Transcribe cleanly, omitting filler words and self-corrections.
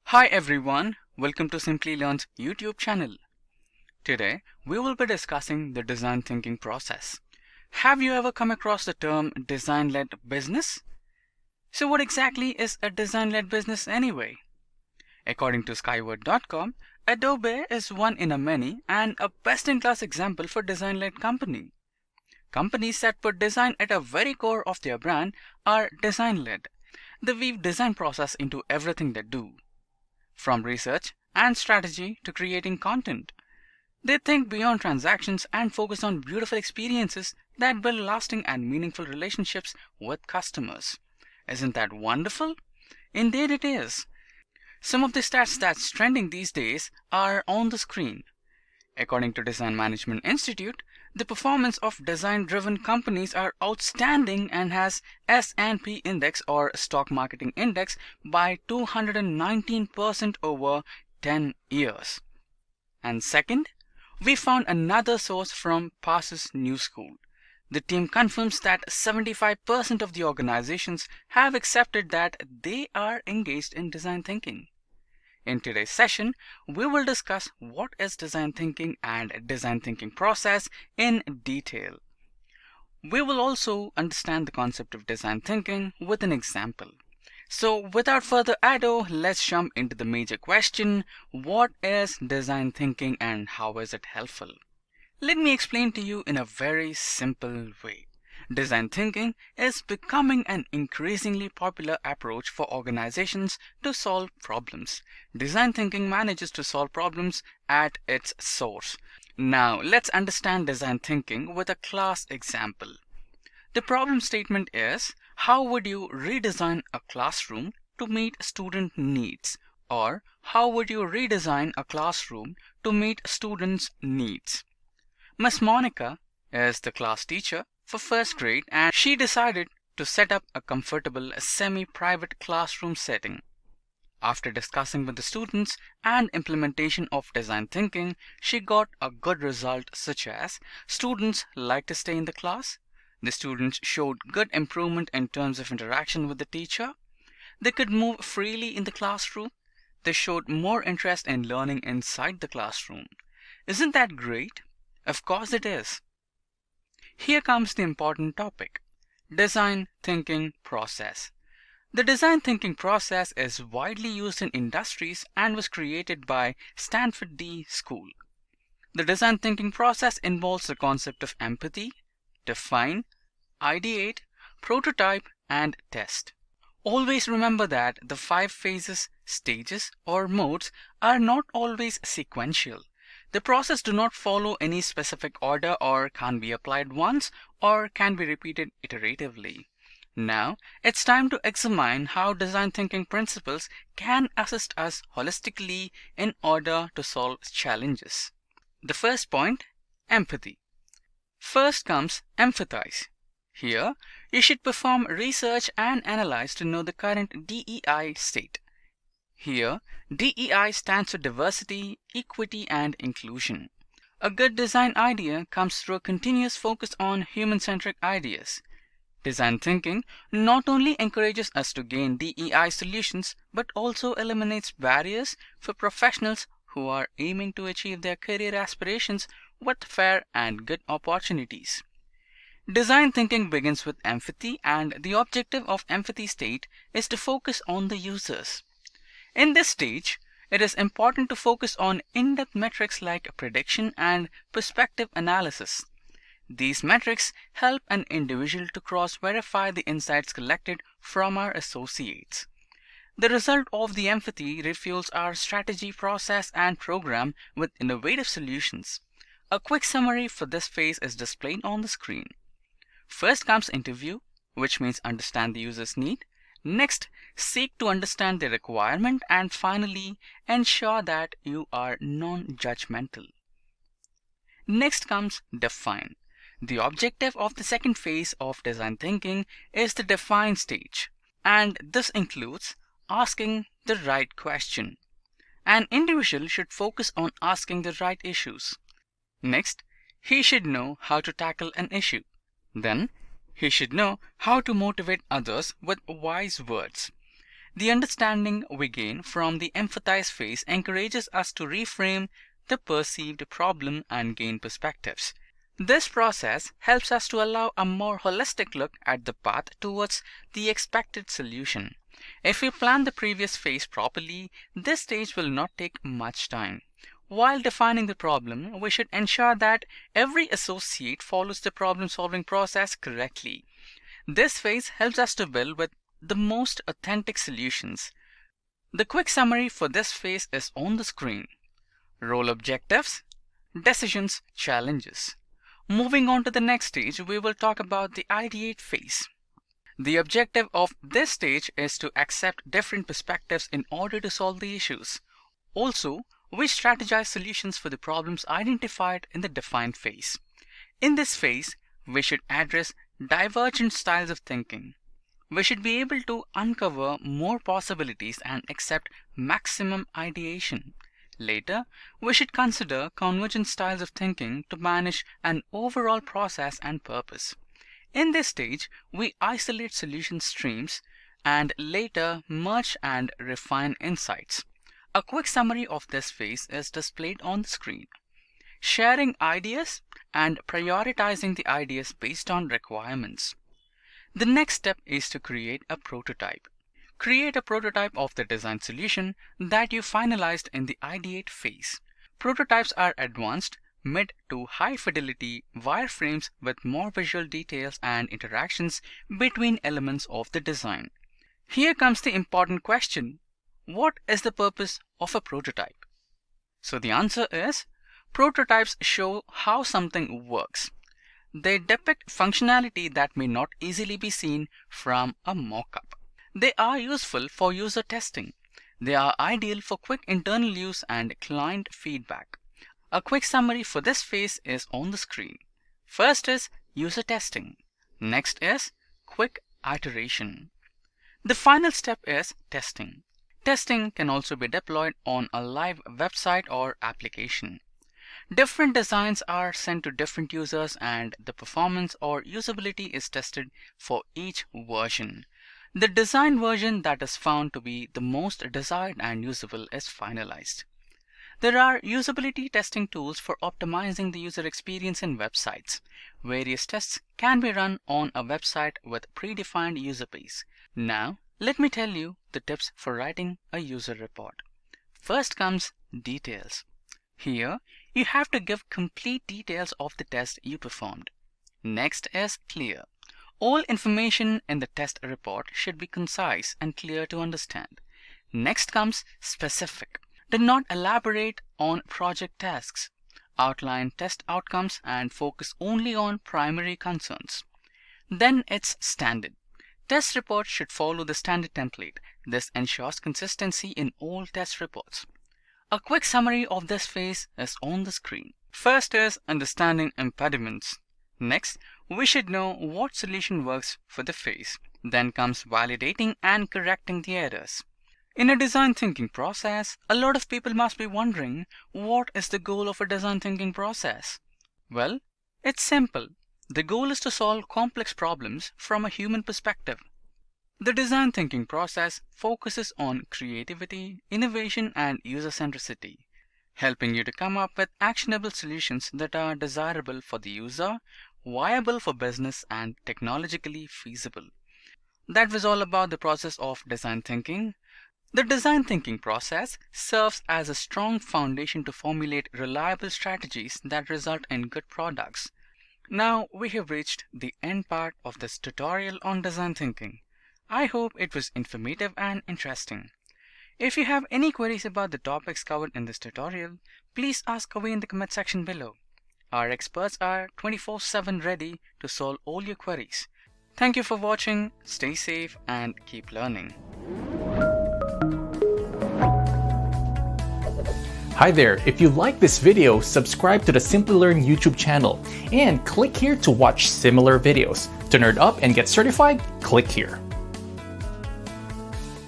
Hi everyone, welcome to Simply Learn's YouTube channel. Today we will be discussing the design thinking process. Have you ever come across the term design-led business? So what exactly is a design-led business anyway? According to Skyward.com, Adobe is one in a many and a best-in-class example for design-led company. Companies that put design at a very core of their brand are design-led. They weave design process into everything they do, from research and strategy to creating content. They think beyond transactions and focus on beautiful experiences that build lasting and meaningful relationships with customers. Isn't that wonderful? Indeed it is. Some of the stats that's trending these days are on the screen. According to Design Management Institute, the performance of design-driven companies are outstanding and has S&P index or stock marketing index by 219% over 10 years. And second, we found another source from Passes New School. The team confirms that 75% of the organizations have accepted that they are engaged in design thinking. In today's session, we will discuss what is design thinking and design thinking process in detail. We will also understand the concept of design thinking with an example. So without further ado, let's jump into the major question: what is design thinking and how is it helpful? Let me explain to you in a very simple way. Design thinking is becoming an increasingly popular approach for organizations to solve problems. Design thinking manages to solve problems at its source. Now, let's understand design thinking with a class example. The problem statement is, how would you redesign a classroom to meet student needs? Or, how would you redesign a classroom to meet students' needs? Miss Monica is the class teacher for first grade and she decided to set up a comfortable semi-private classroom setting. After discussing with the students and implementation of design thinking, she got a good result, such as students liked to stay in the class, the students showed good improvement in terms of interaction with the teacher, they could move freely in the classroom, they showed more interest in learning inside the classroom. Isn't that great? Of course it is. Here comes the important topic: design thinking process. The design thinking process is widely used in industries and was created by Stanford D. School. The design thinking process involves the concept of empathy, define, ideate, prototype, and test. Always remember that the 5 phases, stages, or modes are not always sequential. The process do not follow any specific order or can be applied once or can be repeated iteratively. Now, it's time to examine how design thinking principles can assist us holistically in order to solve challenges. The first point, empathy. First comes empathize. Here, you should perform research and analyze to know the current DEI state. Here, DEI stands for diversity, equity, and inclusion. A good design idea comes through a continuous focus on human-centric ideas. Design thinking not only encourages us to gain DEI solutions, but also eliminates barriers for professionals who are aiming to achieve their career aspirations with fair and good opportunities. Design thinking begins with empathy, and the objective of empathy state is to focus on the users. In this stage, it is important to focus on in-depth metrics like prediction and perspective analysis. These metrics help an individual to cross-verify the insights collected from our associates. The result of the empathy refuels our strategy, process, and program with innovative solutions. A quick summary for this phase is displayed on the screen. First comes interview, which means understand the user's need. Next, seek to understand the requirement, and finally, ensure that you are non-judgmental. Next comes define. The objective of the second phase of design thinking is the define stage, and this includes asking the right question. An individual should focus on asking the right issues. Next, he should know how to tackle an issue. Then, he should know how to motivate others with wise words. The understanding we gain from the empathize phase encourages us to reframe the perceived problem and gain perspectives. This process helps us to allow a more holistic look at the path towards the expected solution. If we plan the previous phase properly, this stage will not take much time. While defining the problem, we should ensure that every associate follows the problem-solving process correctly. This phase helps us to build with the most authentic solutions. The quick summary for this phase is on the screen. Role objectives, decisions, challenges. Moving on to the next stage, we will talk about the ideate phase. The objective of this stage is to accept different perspectives in order to solve the issues. Also, we strategize solutions for the problems identified in the defined phase. In this phase, we should address divergent styles of thinking. We should be able to uncover more possibilities and accept maximum ideation. Later, we should consider convergent styles of thinking to manage an overall process and purpose. In this stage, we isolate solution streams and later merge and refine insights. A quick summary of this phase is displayed on the screen. Sharing ideas and prioritizing the ideas based on requirements. The next step is to create a prototype. Create a prototype of the design solution that you finalized in the ideate phase. Prototypes are advanced, mid to high fidelity wireframes with more visual details and interactions between elements of the design. Here comes the important question. What is the purpose of a prototype? So the answer is, prototypes show how something works. They depict functionality that may not easily be seen from a mock-up. They are useful for user testing. They are ideal for quick internal use and client feedback. A quick summary for this phase is on the screen. First is user testing. Next is quick iteration. The final step is testing. Testing can also be deployed on a live website or application. Different designs are sent to different users and the performance or usability is tested for each version. The design version that is found to be the most desired and usable is finalized. There are usability testing tools for optimizing the user experience in websites. Various tests can be run on a website with predefined user base. Now, let me tell you the tips for writing a user report. First comes details. Here, you have to give complete details of the test you performed. Next is clear. All information in the test report should be concise and clear to understand. Next comes specific. Do not elaborate on project tasks. Outline test outcomes and focus only on primary concerns. Then it's standard. Test reports should follow the standard template. This ensures consistency in all test reports. A quick summary of this phase is on the screen. First is understanding impediments. Next, we should know what solution works for the phase. Then comes validating and correcting the errors. In a design thinking process, a lot of people must be wondering, what is the goal of a design thinking process? Well, it's simple. The goal is to solve complex problems from a human perspective. The design thinking process focuses on creativity, innovation, and user centricity, helping you to come up with actionable solutions that are desirable for the user, viable for business, and technologically feasible. That was all about the process of design thinking. The design thinking process serves as a strong foundation to formulate reliable strategies that result in good products. Now we have reached the end part of this tutorial on design thinking. I hope it was informative and interesting. If you have any queries about the topics covered in this tutorial, please ask away in the comment section below. Our experts are 24/7 ready to solve all your queries. Thank you for watching, stay safe and keep learning. Hi there, if you like this video, subscribe to the Simplilearn YouTube channel and click here to watch similar videos. To nerd up and get certified, click here.